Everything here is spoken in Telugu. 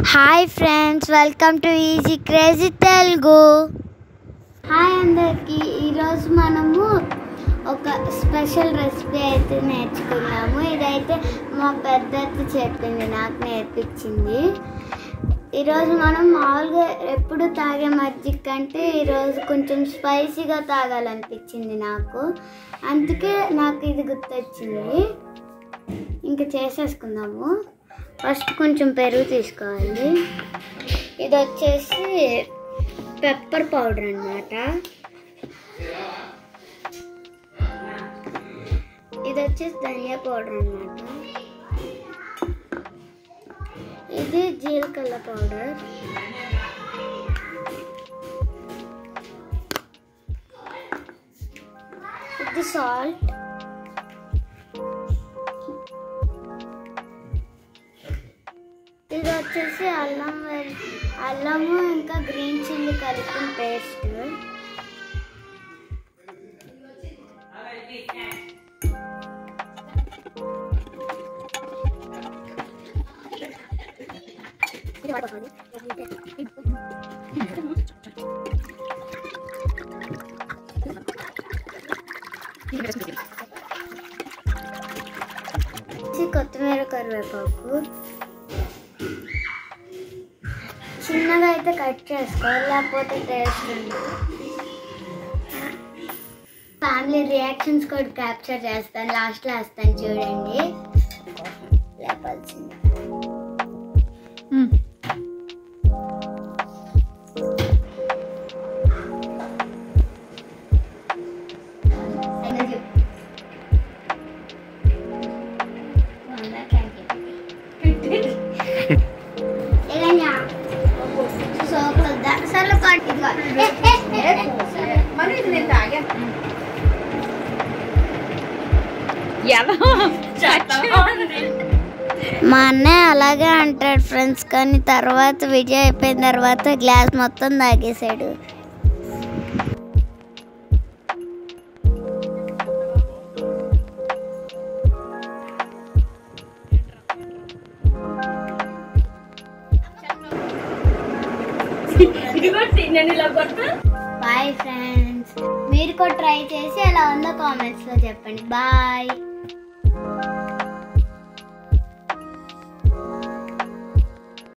Hi friends, welcome to easy crazy Telugu. Hi అందరికీ. ఈరోజు మనము ఒక స్పెషల్ రెసిపీ అయితే నేర్చుకున్నాము. ఇదైతే మా పెద్దత్త చెప్పింది, నాకు నేర్పించింది. ఈరోజు మనం మామూలుగా ఎప్పుడు తాగే మజ్జిగ కంటే ఈరోజు కొంచెం స్పైసీగా తాగాలనిపించింది నాకు. అందుకే నాకు ఇది గుర్తొచ్చింది. ఇంకా చేసేసుకుందాము. ఫస్ట్ కొంచెం పెరుగు తీసుకోవాలి. ఇది వచ్చేసి పెప్పర్ పౌడర్ అన్నమాట. ఇది వచ్చేసి ధనియా పౌడర్ అన్నమాట. ఇది జీలకర్ర పౌడర్. ఇది సాల్ట్. ఇది వచ్చేసి అల్లము ఇంకా గ్రీన్ చిల్లీ కలిపిన పేస్ట్. కొత్తిమీర, కరివేపాకు చిన్నగా అయితే కట్ చేసుకోవాలి, లేకపోతే టేస్ట్ ఉండదు. ఫ్యామిలీ రియాక్షన్స్ కూడా క్యాప్చర్ చేస్తాను, లాస్ట్లో వేస్తాను చూడండి. లేపాల్సింది మా అన్నయ్య అలాగే అంటాడు ఫ్రెండ్స్, కానీ తర్వాత విజయ్ అయిపోయిన తర్వాత గ్లాస్ మొత్తం తాగేశాడు. బాయ్ ఫ్రెండ్స్, మీరు కూడా ట్రై చేసి ఎలా ఉందో కామెంట్స్లో చెప్పండి. బాయ్.